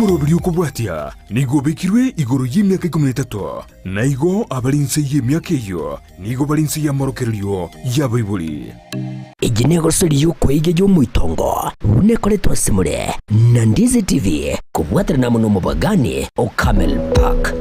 omurobiri okobwatia nigo bekirwe igoro y'emyaka 13 na igo abalinse y'emyaka eyo nigo balinse y'amorokererio y'abaibuli igi negosori y'okweige y'omwitongo nekoretwa simure na Ndizi TV kubwatira na muno mubagani o Camel Park.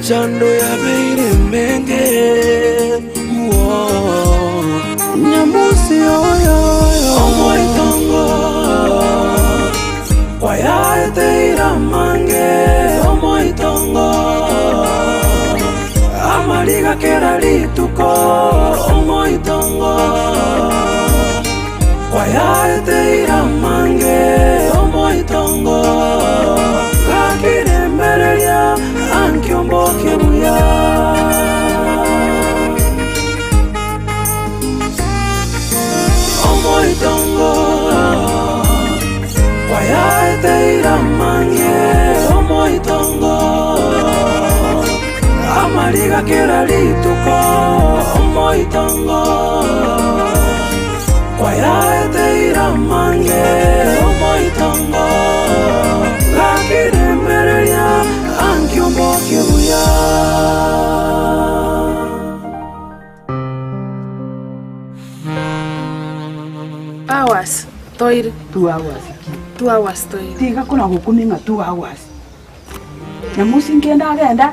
Chando ya beire menge nyamusi oyo omoitongo kwaya eteira mange omoitongo amaliga kera lituko omoitongo kwaya eteira mange omoitongo kakire mbereria ankiombo kebuya omoitongo kwaya eteira mange omoitongo amaliga kera lituko omoitongo kwaya eteira mange omoitongo lakire mbereria ankiombo kebuya hours toire 2 hours 2 hours toire tiga kuna gukuminga 2 hours na musingenda agenda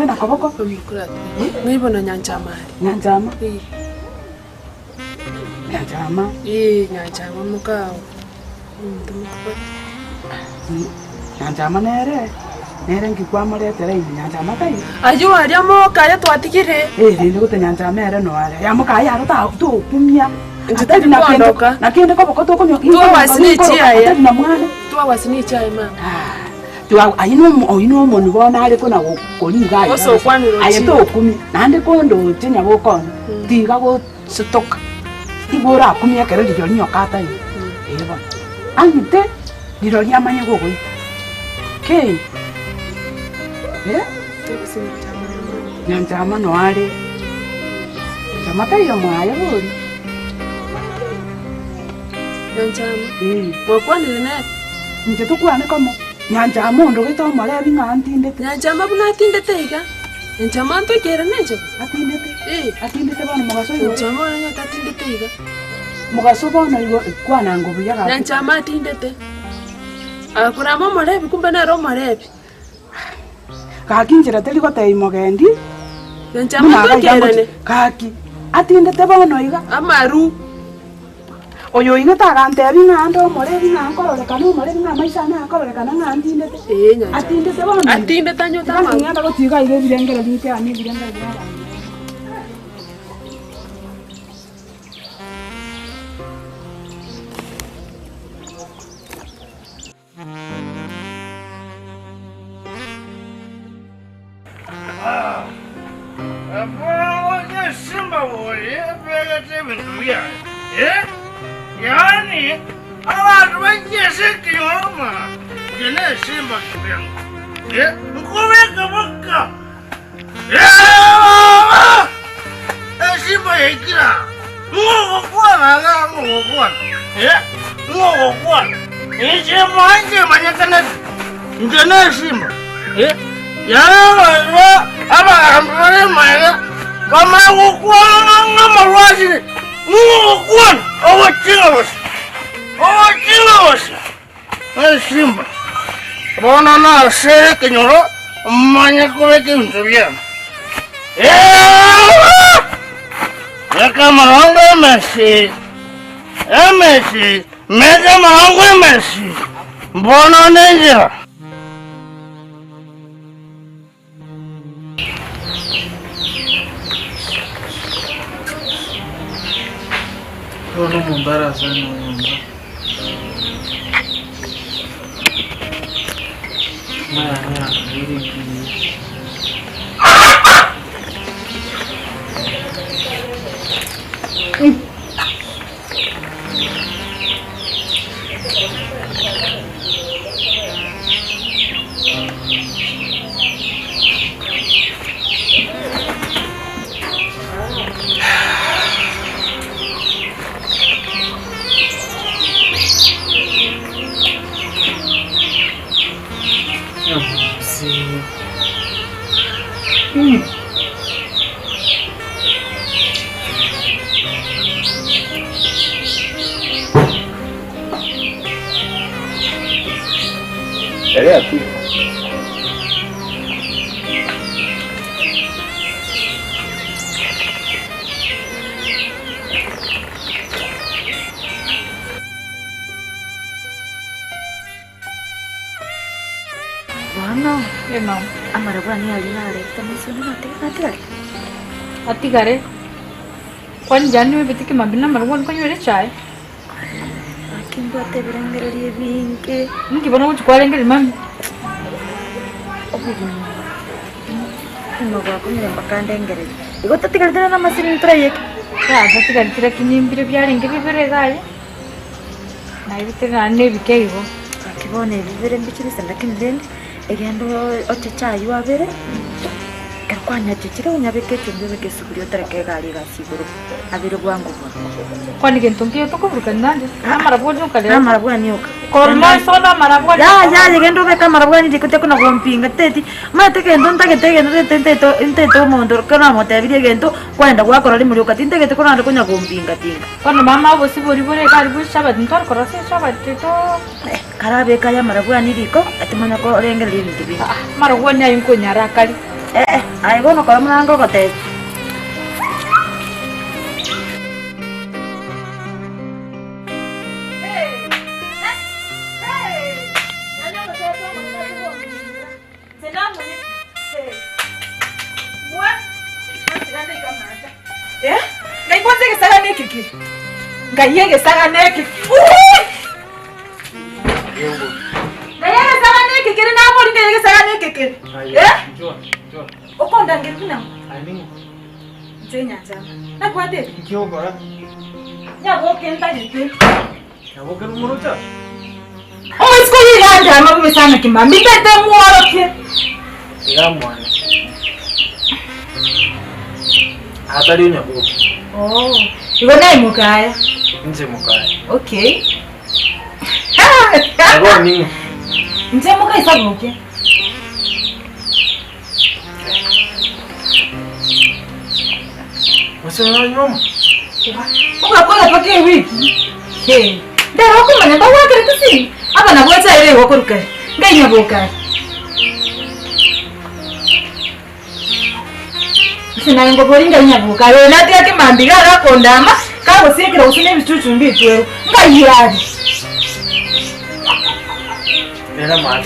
na koboko ngibona nyanjama nyanjama nyanjama mukao nyanjama nere ngikwamuretere nyanjama kai ayo aria moka ya twatigire rindi gute nyanjama ere no are ya moka ya ruta tukumia Atari na kwendoka na kende koboko tokunyo na mwana wasinichai mama tuwa ayino monu bona ari kuna gukoriga oso kwaniro ayeto okumi nande kondo tinya gukona tiga go stock igora akumia kero dio nyo kata eba angite dio ria manye gogo ke nyantama no ari tamata yo mwaye bori nyantama mokwanire ne nje tukwane komo nyanjama ondo gito mare binga antindete nyanjama buna atindete iga nyanjama nto kera neje atindete bana mugaso yo nyanjama nyo atindete iga mugaso bana igo kwana ngubu yaga nyanjama atindete akura mama lebi kumbe na roma lebi kakinjira teli ko tay mogendi nyanjama nto kera ne kaki atindete bana iga amaru oyo inga tagante binga ando more binga nkorore kanu more binga maisha na nkorore kana ngandindete atindete bana atindete nyo tama nganda ko tiga ire birengere bite ani birengere birengere Yani abantu bagyeshekioma gene simba kibenga nkubeka baka simba yekira ngokwana ichemanje manyakana ngene simba yana abahambure maya kama ngokwana ngamalwaji ngokwana Owachilos! Simba. Bona na se que ñoro maña come que un bien. Ya camarón me Messi. Messi. Mega mangu Messi. Mbona ninja? Ono mumbara sana nyumba. Maya hili Bueno, Eno. amara bwana alilale tamusoni natigare. Atigare. Kwani jani webetiki mabina marwan kwani wele chai. Akimbo tebirangererie binge. Nikibona kuti kwarengere mami. Ino kwa kumire mbakandengere. Igo tatigare tena na masini ntrayek. Tatigare tira kinimbire byarenge bibere gaye. Na ibitire na nebike igo. Akibone bibere mbichiri lakini then egendo ochachayi wabere. Kwanya chichira unyabeke chumbe beke suguri otareke gari gasiguru. Abire bwangu bwa. Kwani kentonki yotokuruka nande. Amara bwana ukale. Amara bwana yoka. Korma soda mara bwana. Ya egendo beka mara bwana ndikute kuna gompinga teti. Mate kendo ntakete nteto mondo kana mote bire gendo kwenda gwakora limuri ukatinte kete kuna ndo kunya gompinga tinga. Kwani mama abo sibori bore kari bushaba ntor korase shaba tito. Karabe kaya mara bwana niriko atimanya ko rengere ibintu bingi. Mara bwana yinko nyara kali. Ai gono kwa mlango kote. Gayege saga neki. Gayege saga neki kiri na ngori gayege saga neki kiri. Njoo. Ukonda ngiri kuna. Ani. Zenya jama. Na kwate. Njoo bora. Ya boke ndajite. Yaboke murucha. Oisko yiranja amabume sana kimambi tete muoro ke. Ya mwana. Hatari unyabo. Oh. Igo nae mukaya. Nje mukaya. Okay. Yabo ningu. Nje mukaya sabuke. Wasema nyoma. Ukakola pake wiki. He. Ndaro kumanya bawakere kusini. Aba nabweza ile wakoruka. Nganya boka. Sina ngo boringa nyabuka. We nati yake mambiga rakondama. Kabo sekera usine bicucu mbitwe. Ngayirari. Era mali.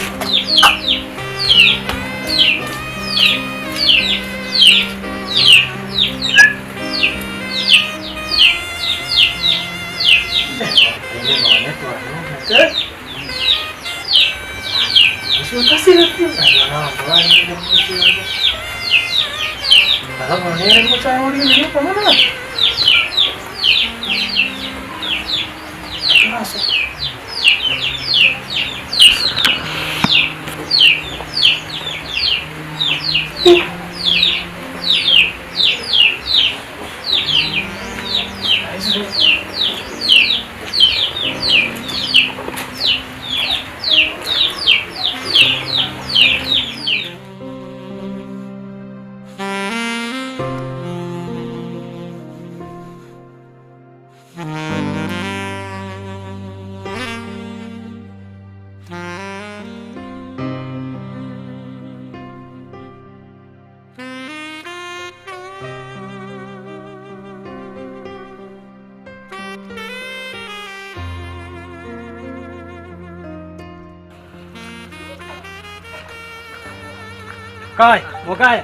Kai, mukaya.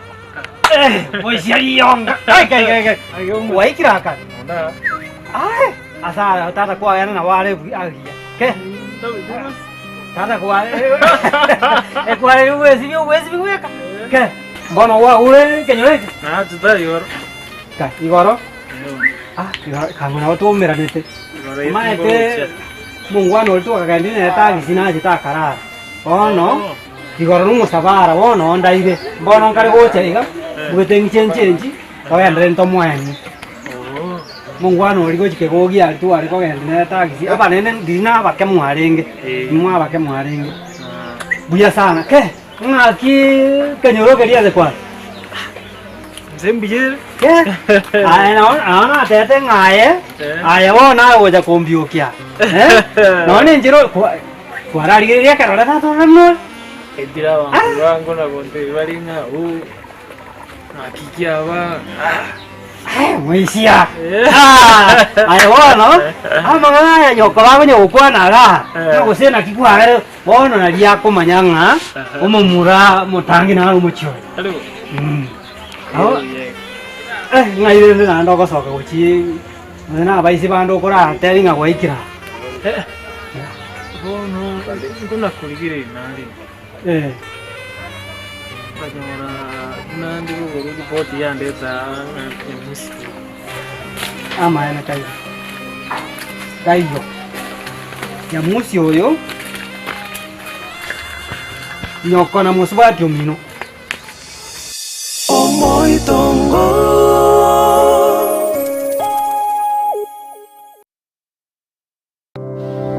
Muiciari yonga. Kai. Wai kiraka. Ai, asara tata kwa yana na wale agia. Ke? Tata kwa. Kwa wezi weka. Ke? Mbona wa ule kenywe? Na tuta yor. Kai, igoro. Kanguna watu umeranete. Maete mungwano wetu akagandine yatagi sinaje takara. Ono igoro numusabara wono ndaire. Mbona ngari gocheriga. Bugetengi chenji. Kawendere ntomwani. Mungwano uri gochike gogi artu ari kogandine yatagi. Aba nene ndina bakemwarenge. Mwa bakemwarenge. Buya sana ke. Ngaki kenyoro keria de kwa. Zembijir. Ai nó tete ngaye. Ai wona goja kombiukia. None njiro kwa rariria karora tato rano. Edira wangu na bonte baringa akikia wa. Muisia. Ai wona. Amanga nyoko babo nyokwana ga. Ngosena kikwa wono na ria komanyanga. Umumura mutangi na umuchyo. Hello. Ngay na ndo có sọ cái chi na bay si ban do ko ra te nga wai kira Bono kuna kuligire nandi. Bajora nandi go ripoti yande za musi. Ama yana kai yo ya musi yo nyoko na musba tiomino Omoitongo.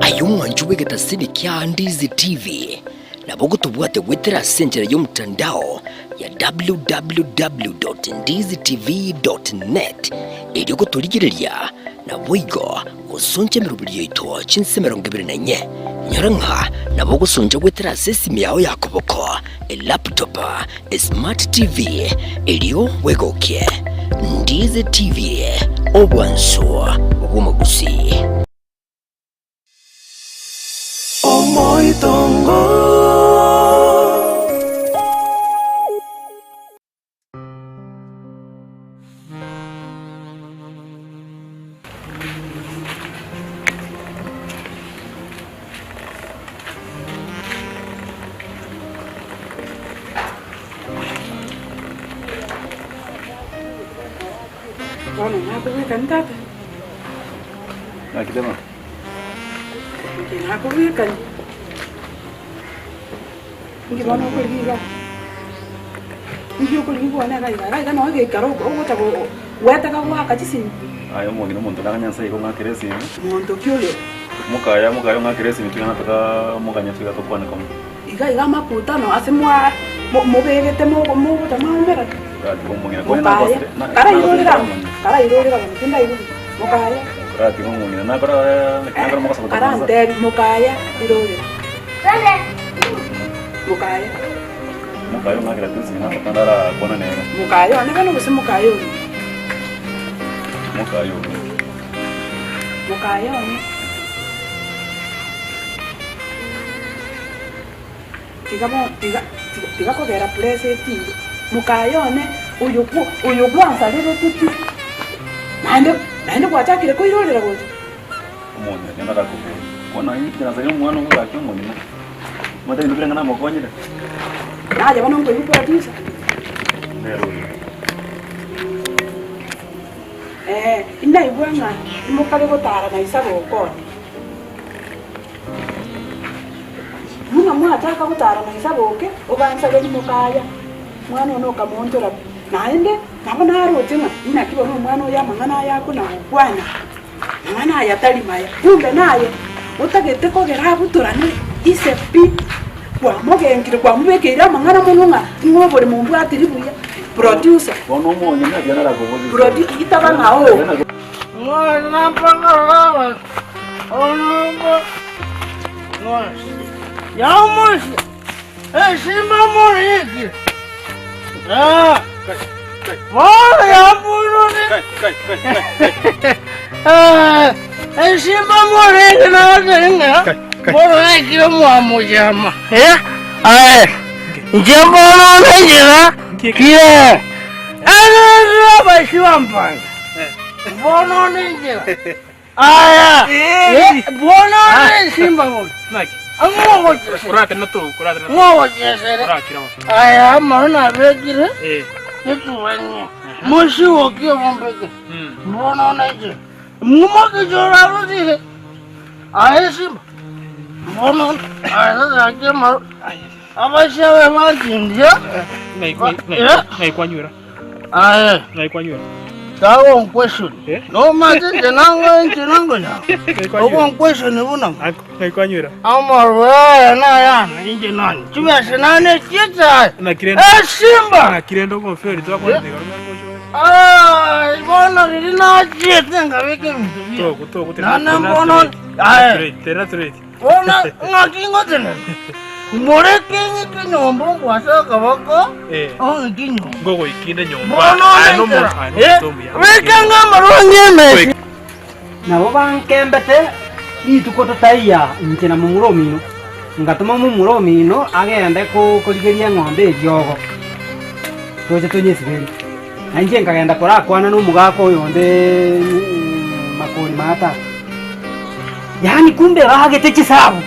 Ayumwanju wegetasini kya Ndizi TV na bogo tubuate wetera senjera y'omutandao ya www.ndizitv.net ili kutuligireria na boigo usonje mirubiri yitwa chinsemero 24 nyaranka na bogo sonje wetera sesimi yao yakoboko laptop smart TV iliyo wegokie Ndizi TV obwanso obumagusi Omoitongo. Bueno, nada que cantar. Aquí tenemos. Nada que cantar. Ngi bono ko liga. Ngi ko liga na ga no ge karo ko ta ko weta ka wa ka chisin. Ayo mo ngino muntu nakanya sai ko ngakeresi. Muntu kyole. Mukaya ngakeresi mituna taka mukanya tuka to kwana kom. Iga maputa no asemwa mo begete mo ta mambera. Rati ko ngina Ko na. Kara irolera tinda iru. Mokaya. Rati ko ngina na para mo ka sa. Kara ande mokaya irolera. Dale. Mukaya ngakeresi na tatandara kona nene. Mukaya ne kana bose mukaya. Mukaya ne. Tiga ko vera place ti. Mukaya ne uyu kwanza lero tuti. Nande kwa chakire ko irolera goje. Umuntu yenda ka kona yitira zayo mwana ngo akyo munina. Mata indukira ngana mokonyira. Naje bano ngo yuko atisa. Inda ibwanga imukale gotara na isabo kone. Muna ataka gutara na isabo ke ubanza le mukaya. Mwana no kamontora. Naende nabona arotina ina kibo mwana ya mangana yako na kwana. Mangana ya tali maya. Kumbe naye utagete ko gera buturane isepi kwa mogengire kwa mubekera mangana mununga ngobore mu mbwatiri buya. Producer. Bono mo nyina yana ra gogo. Producer itaba ngao. Mwana pangalawa. Ono mwana. Yamos. Simba moriki. Mwana ya puluni. Simba moriki na tenga. Moriki mwa mujama. Njembono nejira. Kile. Ana bashiwa mpanga. Bono nejira. Aya. Bono ne simba mo. Naki. Ango Kurate na to, kurate na to. ngo jesere. Aya maruna begire. Etu wani. Moshi okio mombeke. Bono nejira. Mumoke jora rudile. Aya simba. Bono aya zake maru. Abashawe mantindia. Ngai kwanyura. Aya. Ngai kwanyura. Tawo question. No matter tenango ya. Ogo question una. Ngai kwanyura. Amara na ya inje nani. Tumesha nane kita. Na kirendo. Simba. Na kirendo ko feri to kwa ndega. Bono rina jete ngaweke mtu. To Nana bono. Aya. Tera trade. Bono ngakingo tena. More kinyi kinyombo kwasa kabako. Kinyo. Gogo ikinde nyomba. Bono Ano mo. Wekanga maronge me. Nabo bankembete ituko totaiya nchena mumuromino ngatuma mumuromino agende kurigeria ng'ombe iriogo toje tonyesiberi anje ngagenda kurakwana n'umugako yonde makoni mata yani kumbe bagete kisabu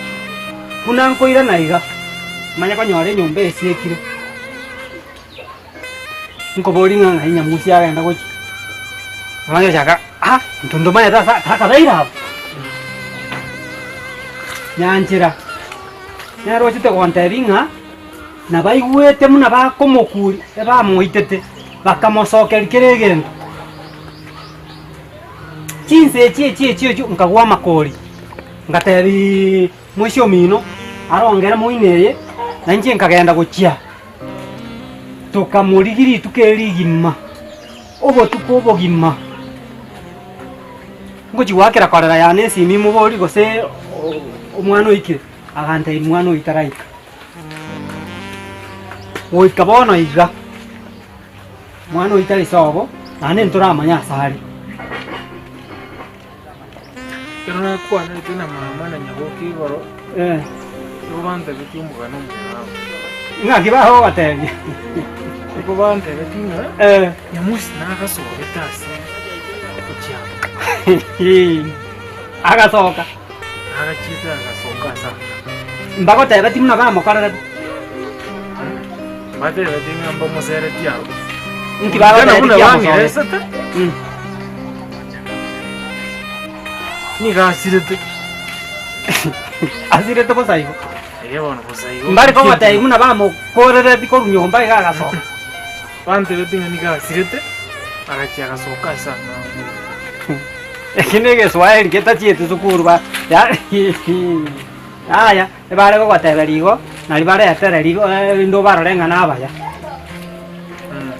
kuna nkoira naiga manya konyore nyombe esiekire nko bori nganga inya musi agenda gochi manya chaka ntunduma ya taka daira nyanjira nyaro chite konteringa na baigwete muna bakomokuri bamuitete bakamosoker kiregendo chinse chie nkagwa makori ngatebi mwisho mino arongera muineye na nje nkagenda guchia tukamurigiri tukerigima obo tukobogima ngoji wakera korera yane simi mubori gose umwana oikire aganta umwana oitaraika oikabono iga mwana oitari sobo nane nturamanya asari Kirona kwa na tena mama na nyagoki goro. Robanda bitu mugano mugano. Ngaki ba ho atebi. Ko bande bitu nyamusi na kaso betasi. Agasoka. Agachita agasoka sa. Mbako tebe timuna ba mokara. Mate betinga mbo mosere tiao. Nki ba ba kuna wangi sata. Ni gasirete. Asirete ko saigo. Bona ko saigo. Mbari ko mate muna ba mokorere ti ko nyomba ga gasoka. Bante betinga ni gasirete. Agachia gasoka sa. Kinege Swahili kita chietu sukurba ya aya ebare ko kwateberigo na libare yatererigo ndo barorenga nabaya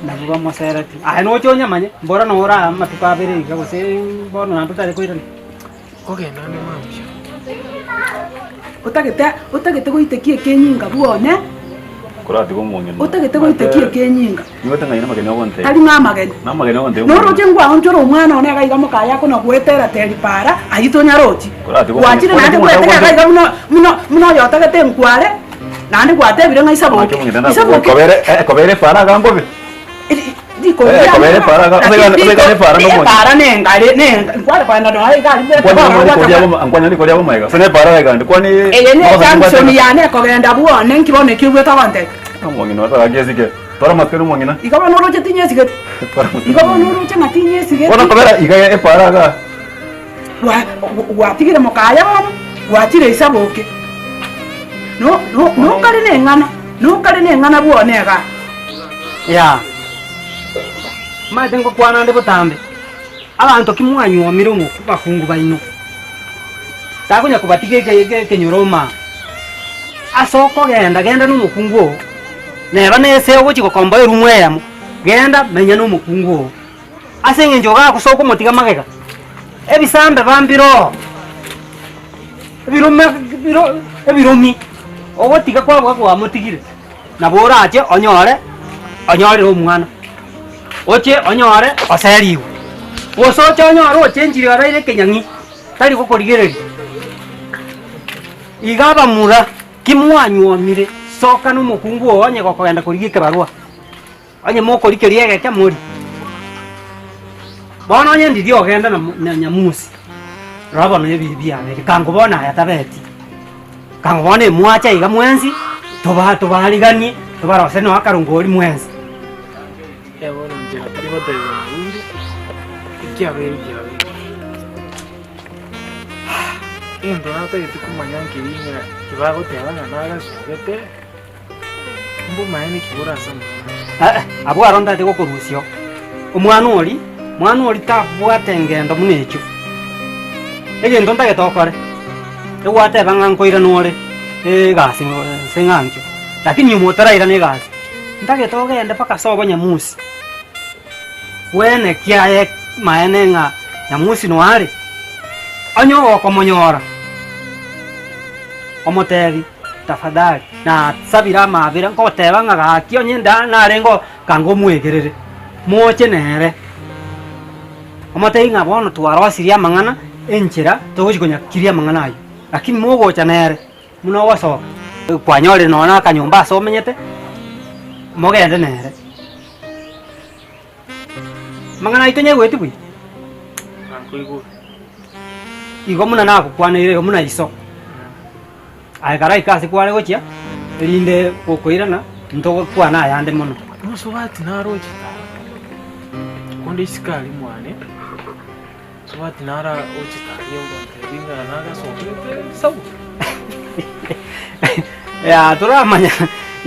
nabuga moserati no chonya manye mbora no ora matukabere go se bono nantu tare koirani kogenda ni mambia utagete goitekie kenyinga buone kurati gomonye utagete goitekie kenyinga niwete ngaina mageni wonte tari namageni wonte no roje ngwa onjoro umwana one gaiga mukaya kono gwetera teri para ayitonya roti wachire nande gwetera gaiga muno yotagete nkware nande gwatebire ngaisabo kobere para gambobe kobere para no para nengare nkware kwa ndo ai gari kwani ni kolia bomaiga sene para gandi kwani ne Samson yane kogenda buone nkibone kibweta wante mongina wata agezike tora maskero mongina igaba no roje tinyesige igaba no roje matinyesige ona kobera iga para ga watigire mukaya bano watire isaboke no kare nengana buonega ya maitengo kwana ndi butambe abantu kimwanyu mirongo bakungu baino takunya kubatige kenyuroma asoko genda no mukungu neba nese ogo chikokomba irumwe yamo genda menya no mukungu asenge njoga kusoko motiga magega ebisambe bambiro ebiromi ogo tiga kwa motigire nabora ache onyore omwana oche onyore oseriwe osoche onyore ochenjire araire kenyangi tari gukorigereri igaba mura kimwanyu omire soka no mukungu onye gokogenda kurigike barua onye moko likeriege kya muri bona onye ndidio ogenda na nyamusi raba no yebibia ne kango bona yatabeti kango bona mwacha iga mwenzi tobaligani tobarose no akarungori mwenzi bona njira tibo tebe undi ikiaberi endo nata yetikumanya nkiringa kibago tebana naga sugete mbu maeni kibura sama abo aronda te gokurusio omwana ori tabwate ngendo munecho egendo ntage tokore egwate bangankoira nore gasi sengancho lakini umotaraira ne gasi ntage togende paka sobo nyamusi wene kiaye maene nga nyamusi no ari anyo okomonyora omoteri tafadhali na sabira mabira ngo tebanga gakio nyenda narengo kango mwegerere moche nere omoteri ngabono twarosiria mangana enchera togojikonya kiria mangana ayo lakini mogocha nere muno waso kwanyore nona kanyumba asomenyete mogende nere mangana itonye gweti bwi ankoigo igo muna nako kwanire muna iso aikara ikasi kwale gochia rinde kokoirana ntogo kwana yande muno muso bati naroje konde isikali mwane so bati nara ochitari yoga naga so sabu ya turamanya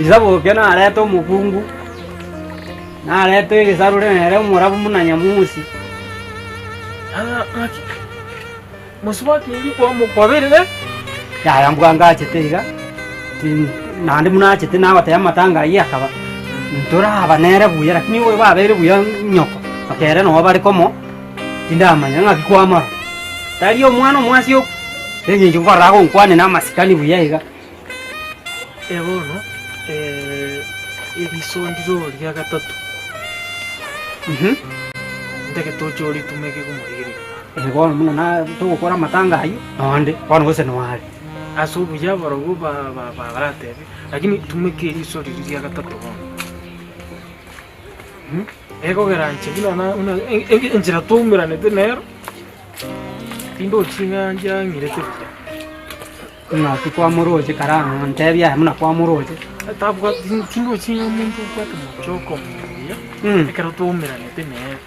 isabo kena aleto mukungu na aleto igisarure nere murabu muna nyamusi aki musubaki ndi kwa mukwabere ya yambwanga cheteiga nandi muna chete na bataya matanga yakaba ntora abanere buya lakini we babere buya nyoko akere no bari komo indamanya ngakikwama tari omwana mwasio enye ngora go nkwane na masikani buya iga ebono ebisondiro lya gatatu ndeke tochori tumeke kumurigire ebono muna na tugukora matanga ayo nonde kono gose no ari asubu yabarogo baratebe lakini tumekeri sori lya gatatu ego garanche bino una enjira tumira nete nero tindo chinganja ngirete na tikwa muroje karanga ntebya muna kwa muroje tabwa tindo chinga muntu kwa tumuchoko muya ekero tumira nete nero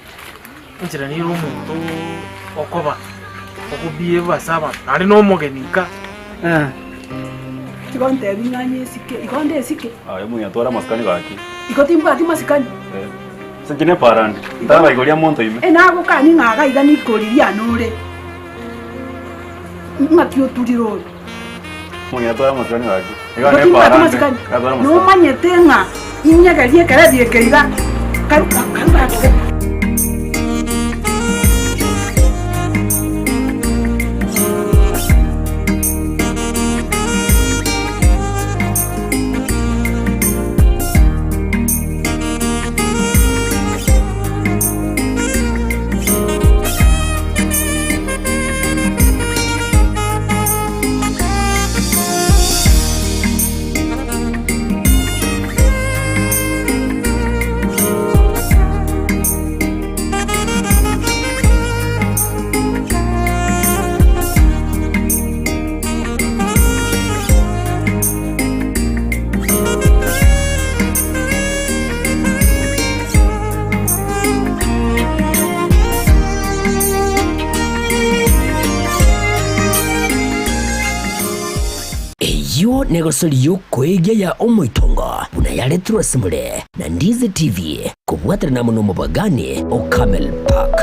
enjira ni rumuntu okoba okubiye basaba ari no mogenika ikonde binganye sike ikonde sike ayo munya tora maskani gaki ikotimba ati masikani Sengine parande. Ndaba igolia monto ime. Nago kani ngaga igani koliria nure. Makio turiro. Munya tora maskani gaki. Igane parande. No manyete nga inyaga lie kara die keiga. Karuka. Yo negosoliyo kwegya ya omoitongo buna yaletro simule na Ndizi TV kubwatira na muno mubagani o Camel Park.